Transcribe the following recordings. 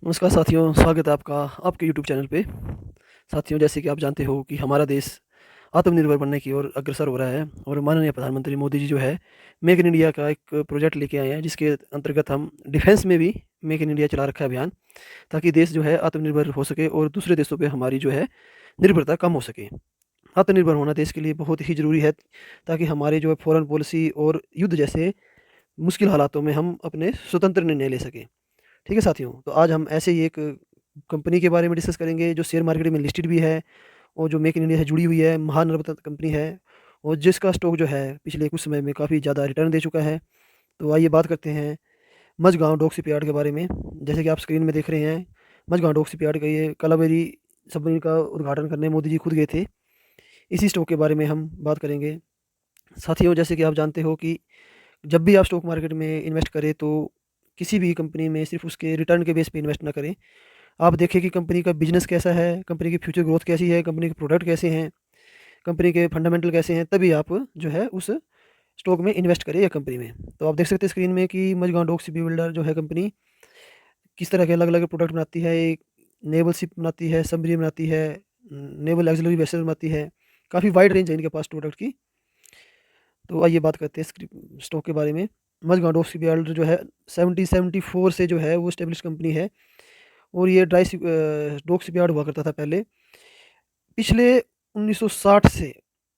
नमस्कार साथियों, स्वागत है आपका आपके यूट्यूब चैनल पे। साथियों, जैसे कि आप जानते हो कि हमारा देश आत्मनिर्भर बनने की ओर अग्रसर हो रहा है और माननीय प्रधानमंत्री मोदी जी जो है मेक इन इंडिया का एक प्रोजेक्ट लेके आए हैं, जिसके अंतर्गत हम डिफेंस में भी मेक इन इंडिया चला रखा है अभियान, ताकि देश जो है आत्मनिर्भर हो सके और दूसरे देशों पे हमारी जो है निर्भरता कम हो सके। आत्मनिर्भर होना देश के लिए बहुत ही ज़रूरी है, ताकि हमारे जो है फॉरेन पॉलिसी और युद्ध जैसे मुश्किल हालातों में हम अपने स्वतंत्र निर्णय ले सकें। ठीक है साथियों, तो आज हम ऐसे ही एक कंपनी के बारे में डिस्कस करेंगे जो शेयर मार्केट में लिस्टेड भी है और जो मेक इन इंडिया से जुड़ी हुई है, महानर्मदा कंपनी है और जिसका स्टॉक जो है पिछले कुछ समय में काफ़ी ज़्यादा रिटर्न दे चुका है। तो आइए बात करते हैं मझगाँव डॉक शिपयार्ड के बारे में। जैसे कि आप स्क्रीन में देख रहे हैं, मझगाँव डॉक शिपयार्ड का ये कालावेरी सबमरीन का उद्घाटन करने मोदी जी खुद गए थे। इसी स्टॉक के बारे में हम बात करेंगे। साथियों, जैसे कि आप जानते हो कि जब भी आप स्टॉक मार्केट में इन्वेस्ट करें तो किसी भी कंपनी में सिर्फ उसके रिटर्न के बेस पे इन्वेस्ट ना करें। आप देखें कि कंपनी का बिज़नेस कैसा है, कंपनी की फ्यूचर ग्रोथ कैसी है, कंपनी के प्रोडक्ट कैसे हैं, कंपनी के फंडामेंटल कैसे हैं, तभी आप जो है उस स्टॉक में इन्वेस्ट करें या कंपनी में। तो आप देख सकते हैं स्क्रीन में कि मझगाँव डॉक शिप बिल्डर जो है कंपनी किस तरह के अलग-अलग प्रोडक्ट बनाती है। एक नेवल शिप बनाती है, सबमरीन बनाती है, नेवल ऑक्सिलरी वेसल बनाती है। काफ़ी वाइड रेंज है इनके पास प्रोडक्ट की। तो आइए बात करते हैं स्टॉक के बारे में। मझगाँव डॉक शिप बिल्डर जो है 1774 से जो है वो एस्टेब्लिश कंपनी है और ये डॉक शिपयार्ड हुआ करता था पहले। पिछले 1960 से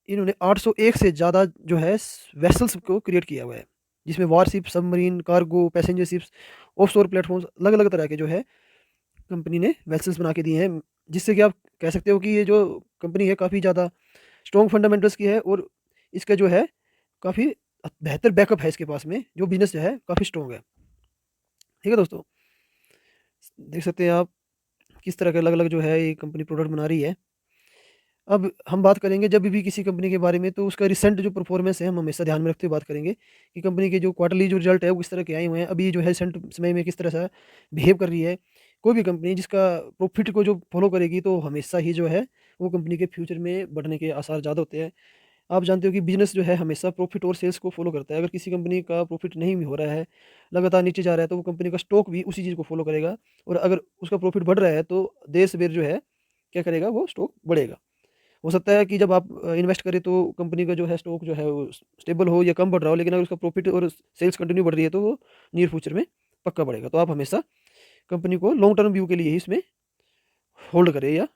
इन्होंने 801 से ज़्यादा जो है वेसल्स को क्रिएट किया हुआ है, जिसमें warship, submarine, cargo, passenger ships, offshore platforms अलग-अलग तरह के जो है कंपनी ने वेसल्स बना के दिए हैं। जिससे कि आप कह सकते हो कि ये जो कंपनी है काफ़ी ज़्यादा स्ट्रॉन्ग फंडामेंटल्स की है और इसका जो है काफ़ी बेहतर बैकअप है इसके पास में, जो बिज़नेस जो है काफ़ी स्ट्रॉन्ग है। ठीक है दोस्तों? देख सकते हैं आप किस तरह के अलग-अलग जो है ये कंपनी प्रोडक्ट बना रही है। अब हम बात करेंगे जब भी किसी कंपनी के बारे में तो उसका रिसेंट जो परफॉर्मेंस है हम हमेशा ध्यान में रखते हुए बात करेंगे कि कंपनी के जो क्वार्टरली जो रिजल्ट है वो किस तरह के आए हुए हैं, अभी जो है रिसेंट समय में किस तरह से बिहेव कर रही है। कोई भी कंपनी जिसका प्रॉफिट को जो फॉलो करेगी तो हमेशा ही जो है वो कंपनी के फ्यूचर में बढ़ने के आसार ज़्यादा होते हैं। आप जानते हो कि बिजनेस जो है हमेशा प्रॉफिट और सेल्स को फॉलो करता है। अगर किसी कंपनी का प्रॉफिट नहीं भी हो रहा है, लगातार नीचे जा रहा है, तो वो कंपनी का स्टॉक भी उसी चीज़ को फॉलो करेगा और अगर उसका प्रॉफिट बढ़ रहा है तो देश-वेर जो है क्या करेगा, वो स्टॉक बढ़ेगा। हो सकता है कि जब आप इन्वेस्ट करें तो कंपनी का जो है स्टॉक जो है वो स्टेबल हो या कम बढ़ रहा हो, लेकिन अगर उसका प्रॉफिट और सेल्स कंटिन्यू बढ़ रही है तो वो नियर फ्यूचर में पक्का बढ़ेगा। तो आप हमेशा कंपनी को लॉन्ग टर्म व्यू के लिए ही इसमें होल्ड करें या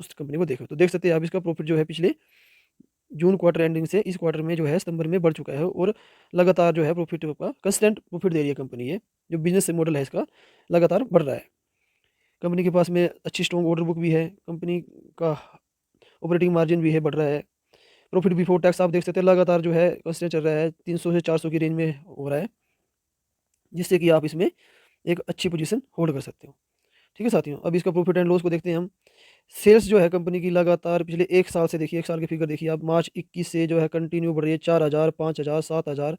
उस कंपनी को देखें। तो देख सकते हैं आप इसका प्रॉफिट जो है पिछले जून क्वार्टर एंडिंग से इस क्वार्टर में जो है सितंबर में बढ़ चुका है और लगातार जो है प्रॉफिट का कंस्टेंट प्रॉफिट दे रही है कंपनी ये। जो बिज़नेस मॉडल है इसका लगातार बढ़ रहा है। कंपनी के पास में अच्छी स्ट्रॉन्ग ऑर्डर बुक भी है। कंपनी का ऑपरेटिंग मार्जिन भी है, बढ़ रहा है। प्रॉफिट बिफोर टैक्स आप देख सकते हैं लगातार जो है कंस्टेंट चल रहा है, 300 से 400 की रेंज में हो रहा है, जिससे कि आप इसमें एक अच्छी पोजीशन होल्ड कर सकते हो। ठीक है साथियों, अब इसका प्रॉफिट एंड लॉस को देखते हैं हम। सेल्स जो है कंपनी की लगातार पिछले 1 साल से देखिए, 1 साल की फिगर देखिए आप, मार्च 21 से जो है कंटिन्यू बढ़ रही है, 4000, 5000, 7000,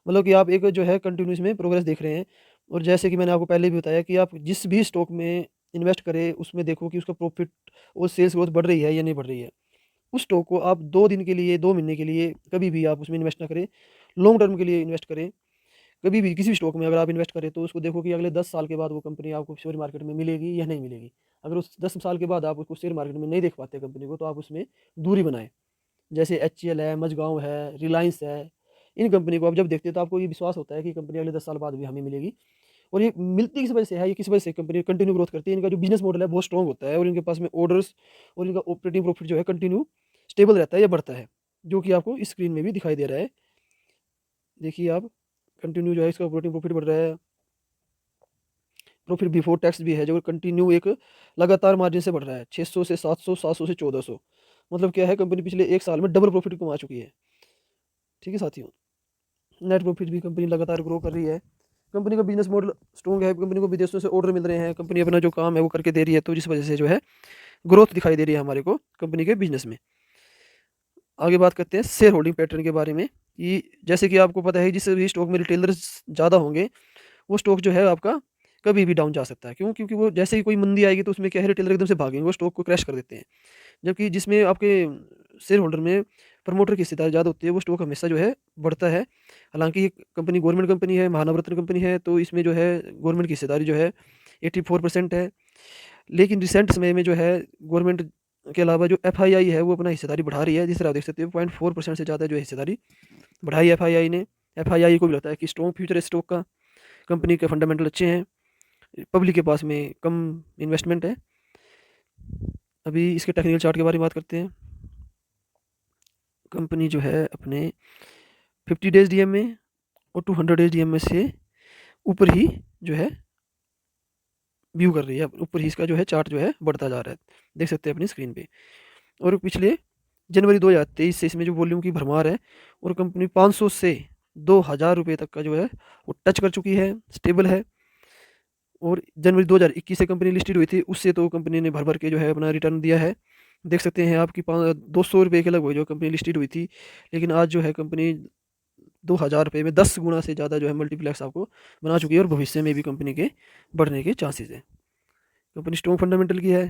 मतलब कि आप एक जो है कंटिन्यू इसमें प्रोग्रेस देख रहे हैं। और जैसे कि मैंने आपको पहले भी बताया कि आप जिस भी स्टॉक में इन्वेस्ट करें, उसमें देखो कि उसका प्रॉफिट और सेल्स ग्रोथ बढ़ रही है या नहीं बढ़ रही है। उस स्टॉक को आप 2 दिन के लिए, 2 महीने के लिए कभी भी आप उसमें इन्वेस्ट ना करें, लॉन्ग टर्म के लिए इन्वेस्ट करें। कभी भी किसी भी स्टॉक में अगर आप इन्वेस्ट करें तो उसको देखो कि अगले 10 साल के बाद वो कंपनी आपको शेयर मार्केट में मिलेगी या नहीं मिलेगी। अगर उस 10 साल के बाद आप उसको शेयर मार्केट में नहीं देख पाते कंपनी को, तो आप उसमें दूरी बनाएँ। जैसे एचसीएल है, मझगाँव है, रिलायंस है, इन कंपनी को आप जब देखते हैं तो आपको ये विश्वास होता है कि कंपनी अगले 10 साल बाद भी हमें मिलेगी। और ये मिलती किस वजह से है, ये किस वजह से कंपनी कंटिन्यू ग्रोथ करती है, इनका जो बिज़नेस मॉडल है बहुत स्ट्रॉन्ग होता है और इनके पास में ऑर्डर्स और इनका ऑपरेटिंग प्रॉफिट जो है कंटिन्यू स्टेबल रहता है या बढ़ता है, जो कि आपको इस स्क्रीन में भी दिखाई दे रहा है। देखिए आप, कंटिन्यू जो है इसका ऑपरेटिंग प्रॉफिट बढ़ रहा है, प्रॉफिट बिफोर टैक्स भी है जो कंटिन्यू एक लगातार मार्जिन से बढ़ रहा है, 600 से 700, 700 से 1400, मतलब क्या है कंपनी पिछले 1 साल में डबल प्रॉफिट कमा चुकी है। ठीक है साथियों, नेट प्रॉफिट भी कंपनी लगातार ग्रो कर रही है। कंपनी का बिज़नेस मॉडल स्ट्रॉन्ग है, कंपनी को विदेशों से ऑर्डर मिल रहे हैं, कंपनी अपना जो काम है वो करके दे रही है, तो जिस वजह से जो है ग्रोथ दिखाई दे रही है हमारे को कंपनी के बिज़नेस में। आगे बात करते हैं शेयर होल्डिंग पैटर्न के बारे में कि जैसे कि आपको पता है जिस भी स्टॉक में रिटेलर्स ज़्यादा होंगे, वो स्टॉक जो है आपका कभी भी डाउन जा सकता है। क्यों? क्योंकि वो जैसे ही कोई मंदी आएगी तो उसमें क्या है, रिटेलर एकदम से भागेंगे, वो स्टॉक को क्रैश कर देते हैं। जबकि जिसमें आपके शेयर होल्डर में प्रमोटर की हिस्सेदारी ज़्यादा होती है, वो स्टॉक हमेशा जो है बढ़ता है। हालाँकि ये कंपनी गवर्नमेंट कंपनी है, महानवरत्न कंपनी है, तो इसमें जो है गवर्नमेंट की हिस्सेदारी जो है 84% है। लेकिन रिसेंट समय में जो है गवर्नमेंट के अलावा जो एफआईआई है वो अपना हिस्सेदारी बढ़ा रही है। जिस तरह आप देख सकते हो 0.4% से ज़्यादा जो है हिस्सेदारी बढ़ाई एफआईआई ने। एफआईआई को भी लगता है कि स्ट्रॉन्ग फ्यूचर है स्टॉक का, कंपनी के फंडामेंटल अच्छे हैं, पब्लिक के पास में कम इन्वेस्टमेंट है। अभी इसके टेक्निकल चार्ट के बारे में बात करते हैं। कंपनी जो है अपने 50 डेज डीएम में और 200 डेज डीएम में से ऊपर ही जो है व्यू कर रही है, ऊपर ही इसका जो है चार्ट जो है बढ़ता जा रहा है, देख सकते हैं अपनी स्क्रीन पे। और पिछले जनवरी 2023 से इसमें जो वॉल्यूम की भरमार है और कंपनी 500 से 2000 रुपये तक का जो है वो टच कर चुकी है, स्टेबल है। और जनवरी 2021 से कंपनी लिस्टेड हुई थी, उससे तो कंपनी ने भर भर के जो है अपना रिटर्न दिया है। देख सकते हैं आपकी 200 रुपये के लगभग जो कंपनी लिस्टेड हुई थी, लेकिन आज जो है कंपनी 2000 रुपये में 10 गुना से ज़्यादा जो है मल्टीप्लेक्स आपको बना चुकी है और भविष्य में भी कंपनी के बढ़ने के चांसेस हैं। कंपनी स्ट्रॉन्ग फंडामेंटल की है।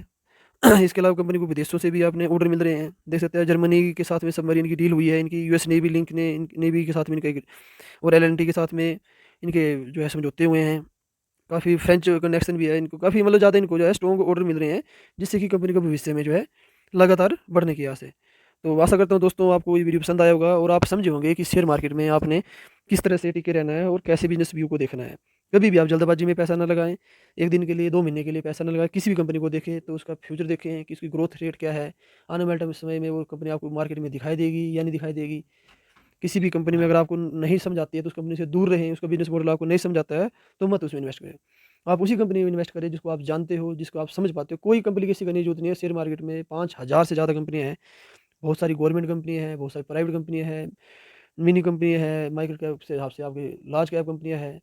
इसके अलावा कंपनी को विदेशों से भी आपने ऑर्डर मिल रहे हैं, देख सकते हैं। जर्मनी के साथ में सबमरीन की डील हुई है इनकी, यूएस नेवी लिंक ने नेवी के साथ में इनके और एलएनटी के साथ में इनके जो है समझौते हुए हैं। काफ़ी फ्रेंच कनेक्शन भी है इनको, काफ़ी मतलब ज़्यादा इनको जो है स्ट्रॉन्ग ऑर्डर मिल रहे हैं, जिससे कि कंपनी को भविष्य में जो है लगातार बढ़ने की आस है। तो आशा करता हूँ दोस्तों आपको ये वीडियो पसंद आया होगा और आप समझे होंगे कि शेयर मार्केट में आपने किस तरह से टिके रहना है और कैसे बिजनेस व्यू को देखना है। कभी भी आप जल्दबाजी में पैसा ना लगाएं, 1 दिन के लिए 2 महीने के लिए पैसा ना लगाएं। किसी भी कंपनी को देखें तो उसका फ्यूचर देखें कि उसकी ग्रोथ रेट क्या है, आने वाले समय में वो कंपनी आपको मार्केट में दिखाई देगी या नहीं दिखाई देगी। किसी भी कंपनी में अगर आपको नहीं समझ आती है तो उस कंपनी से दूर रहें, उसका बिजनेस मॉडल आपको नहीं समझ आता है तो मत उसमें इन्वेस्ट करें। आप उसी कंपनी में इन्वेस्ट करें जिसको आप जानते हो, जिसको आप समझ पाते हो। कोई कंपनी किसी का नहीं जरूरत नहीं है। शेयर मार्केट में 5000 से ज़्यादा कंपनियाँ हैं, बहुत सारी गवर्नमेंट कंपनी है, बहुत सारी प्राइवेट कंपनियाँ हैं, मिनी कंपनी है, माइक्रो कैप से हिसाब से आपके लार्ज कैप कंपनियाँ हैं।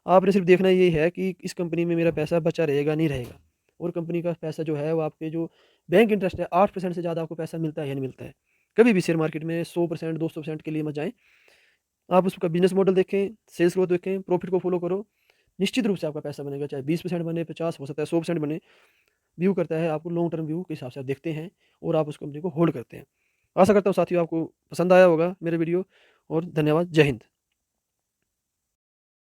आपने सिर्फ देखना ये है कि इस कंपनी में मेरा पैसा बचा रहेगा नहीं रहेगा, और कंपनी का पैसा जो है वो आपके जो बैंक इंटरेस्ट है 8% से ज़्यादा आपको पैसा मिलता है या नहीं मिलता है। कभी भी शेयर मार्केट में 100% 200% के लिए मत जाएं। आप उसका बिजनेस मॉडल देखें, सेल्स ग्रोथ देखें, प्रॉफिट को फॉलो करो। निश्चित रूप से आपका पैसा बनेगा, चाहे 20% बने, 50 हो सकता है, 100% बने। व्यू करता है आपको लॉन्ग टर्म व्यू के हिसाब से आप देखते हैं और आप उस कंपनी को होल्ड करते हैं। आशा करता हूँ साथियों आपको पसंद आया होगा मेरा वीडियो, और धन्यवाद। जय हिंद।